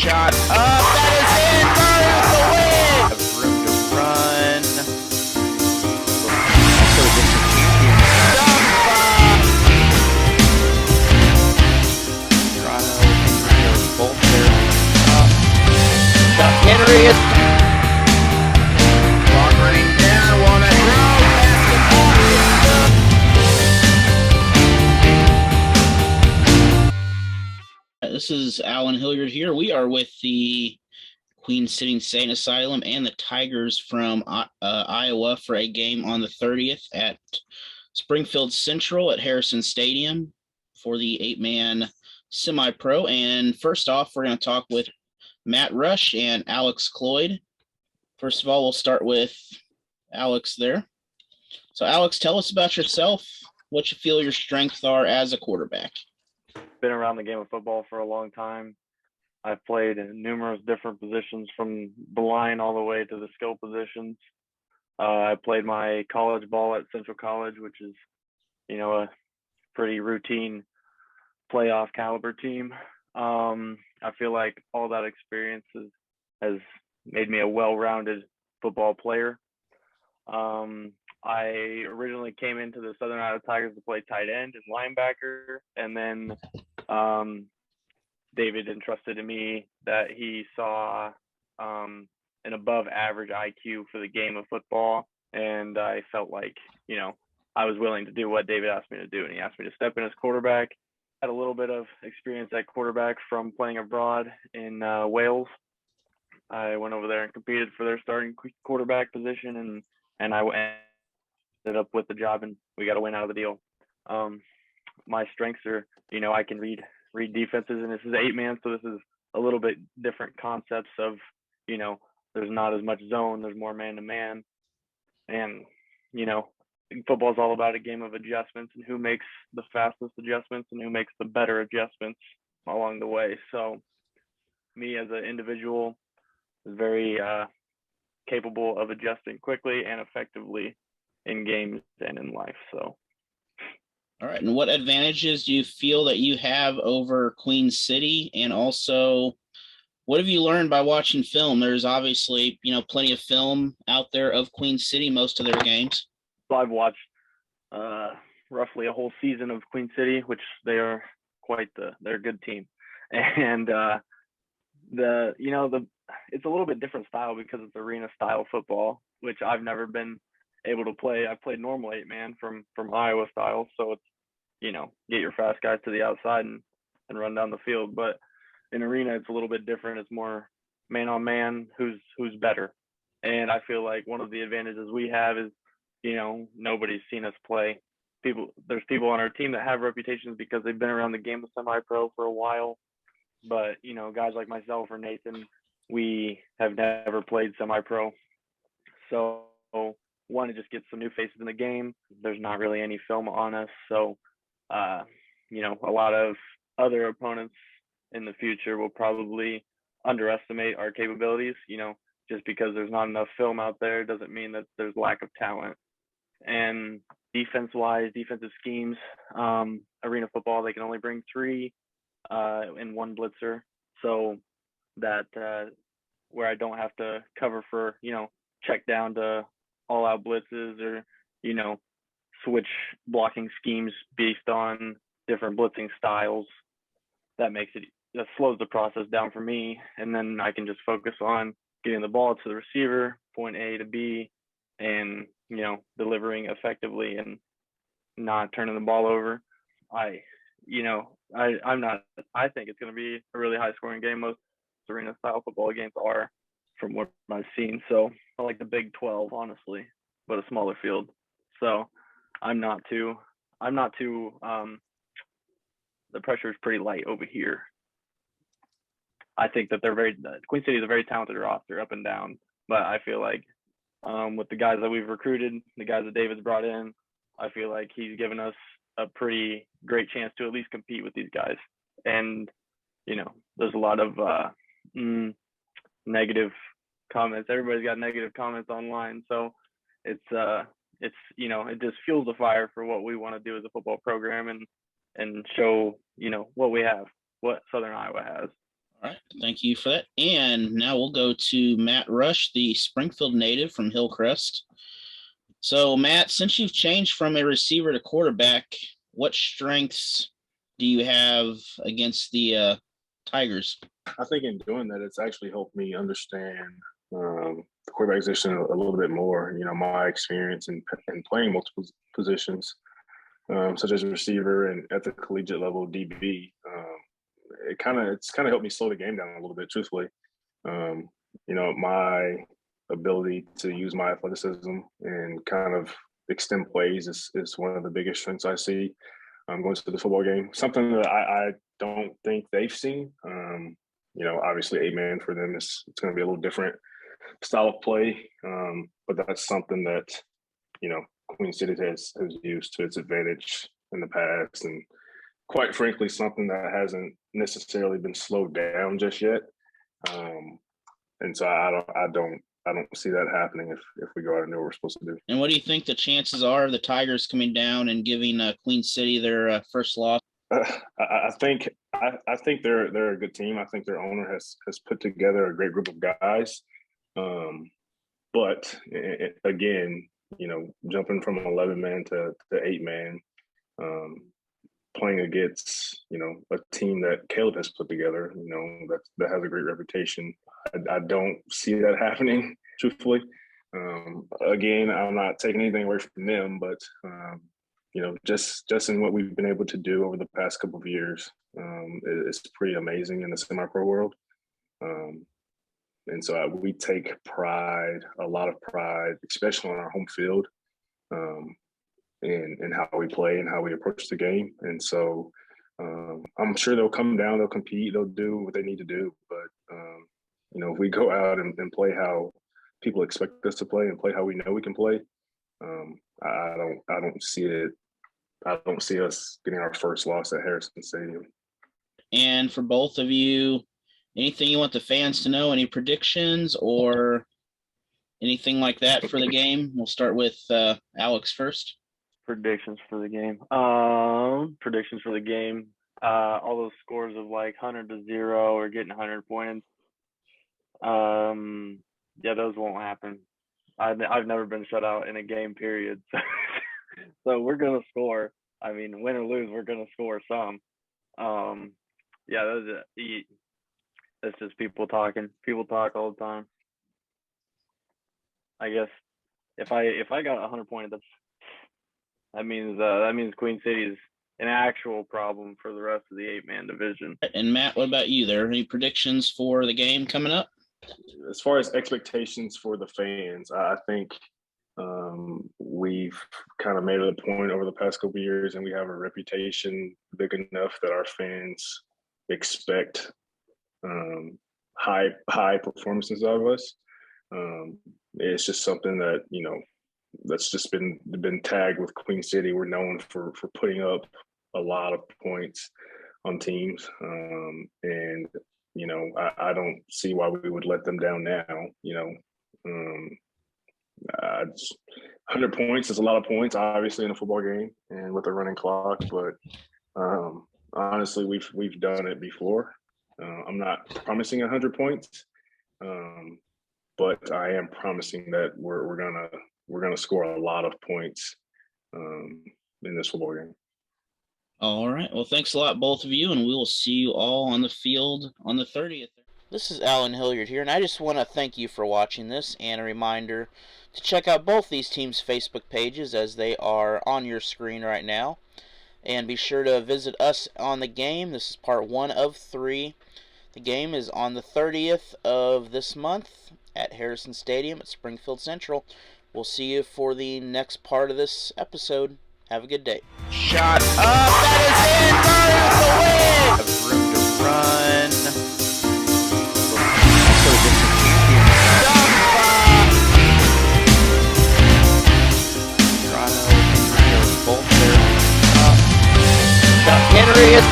shot up. That is in. Mario's the win. Have room to run. Also, just a champion. Toronto and both there. Chuck Henry is long running down. Walnut Grove. This is Alan Hilliard here. We are with the Queen City Insane Asylum and the Tigers from Iowa for a game on the 30th at Springfield Central at Harrison Stadium for the 8-man semi-pro. And first off, we're going to talk with Matt Rush and Alex Cloyd. First of all, we'll start with Alex there. So Alex, tell us about yourself, what you feel your strengths are as a quarterback. Been around the game of football for a long time. I've played in numerous different positions from the line all the way to the skill positions. I played my college ball at Central College, which is, a pretty routine playoff caliber team. I feel like all that experience has made me a well-rounded football player. I originally came into the Southern Iowa Tigers to play tight end and linebacker, and then David entrusted to me that he saw an above average IQ for the game of football, and I felt like, I was willing to do what David asked me to do, and he asked me to step in as quarterback. Had a little bit of experience at quarterback from playing abroad in Wales. I went over there and competed for their starting quarterback position, and I ended up with the job, and we got a win out of the deal. My strengths are, I can read defenses, and this is 8-man, so this is a little bit different concepts of, there's not as much zone, there's more man-to-man, and, football is all about a game of adjustments and who makes the fastest adjustments and who makes the better adjustments along the way. So me as an individual is very capable of adjusting quickly and effectively in games and in life. So. All right. And what advantages do you feel that you have over Queen City? And also, what have you learned by watching film? There's obviously, plenty of film out there of Queen City, most of their games. So I've watched roughly a whole season of Queen City, which they're a good team. And it's a little bit different style because it's arena style football, which I've never been able to play. I've played normal 8-man from Iowa style. So it's, get your fast guys to the outside and run down the field. But in arena, it's a little bit different. It's more man on man, who's better. And I feel like one of the advantages we have is, nobody's seen us play. There's people on our team that have reputations because they've been around the game of semi-pro for a while. But, guys like myself or Nathan, we have never played semi-pro. So one, to just get some new faces in the game. There's not really any film on us. So, a lot of other opponents in the future will probably underestimate our capabilities. Just because there's not enough film out there doesn't mean that there's lack of talent. And defensive schemes, arena football, they can only bring 3 and 1 blitzer. So that where I don't have to cover for, check down to all out blitzes or, switch blocking schemes based on different blitzing styles. That slows the process down for me. And then I can just focus on getting the ball to the receiver, point A to B, and, delivering effectively and not turning the ball over. I think it's going to be a really high scoring game. Most arena style football games are, from what I've seen. So I like the Big 12, honestly, but a smaller field. So I'm not too, the pressure is pretty light over here. I think that Queen City is a very talented roster up and down, but I feel like with the guys that we've recruited, the guys that David's brought in, I feel like he's given us a pretty great chance to at least compete with these guys. And, there's a lot of negative comments. Everybody's got negative comments online. So it just fuels the fire for what we want to do as a football program and show, what we have, what Southern Iowa has. All right, thank you for that. And now we'll go to Matt Rush, the Springfield native from Hillcrest. So, Matt, since you've changed from a receiver to quarterback, what strengths do you have against the Tigers? I think in doing that, it's actually helped me understand the quarterback position a little bit more. You know, my experience in playing multiple positions, such as a receiver and at the collegiate level, DB. It's kind of helped me slow the game down a little bit, truthfully. You know, my ability to use my athleticism and kind of extend plays is one of the biggest strengths I see going to the football game. Something that I don't think they've seen. You know, obviously 8-man for them it's going to be a little different style of play, but that's something that, you know, Queen City has used to its advantage in the past, and quite frankly, something that hasn't necessarily been slowed down just yet. And so I don't see that happening if we go out and do what we're supposed to do. And what do you think the chances are of the Tigers coming down and giving Queen City their first loss? I think they're a good team. I think their owner has put together a great group of guys. But again, you know, jumping from 11-man to 8-man, playing against, you know, a team that Caleb has put together, you know, that has a great reputation. I don't see that happening, truthfully. Again, I'm not taking anything away from them, but you know, just in what we've been able to do over the past couple of years, it's pretty amazing in the semi-pro world. And so we take a lot of pride, especially on our home field, in how we play and how we approach the game. And so I'm sure they'll come down, they'll compete, they'll do what they need to do. But, you know, if we go out and play how people expect us to play and play how we know we can play, I don't see it. I don't see us getting our first loss at Harrison Stadium. And for both of you, anything you want the fans to know? Any predictions or anything like that for the game? We'll start with Alex first. Predictions for the game. Predictions for the game. All those scores of like 100-0 or getting 100 points. Yeah, those won't happen. I've never been shut out in a game, period. So we're gonna score. I mean, win or lose, we're gonna score some. Yeah, that's just people talking. People talk all the time. I guess if I got 100 points, that means Queen City's an actual problem for the rest of the 8-man division. And Matt, what about you? There any predictions for the game coming up? As far as expectations for the fans, I think we've kind of made it a point over the past couple of years, and we have a reputation big enough that our fans expect high performances out of us. It's just something that, you know, that's just been tagged with Queen City. We're known for putting up a lot of points on teams, and you know, I don't see why we would let them down now. You know, 100 points is a lot of points, obviously, in a football game and with a running clock. But honestly, we've done it before. I'm not promising 100 points, but I am promising that we're gonna score a lot of points in this football game. All right. Well, thanks a lot, both of you, and we will see you all on the field on the 30th. This is Alan Hilliard here, and I just want to thank you for watching this, and a reminder to check out both these teams' Facebook pages as they are on your screen right now. And be sure to visit us on the game. This is part 1 of 3. The game is on the 30th of this month at Harrison Stadium at Springfield Central. We'll see you for the next part of this episode. Have a good day. Shot up. That is it. Burns the win. Have room to run. Toronto, both there. Henry is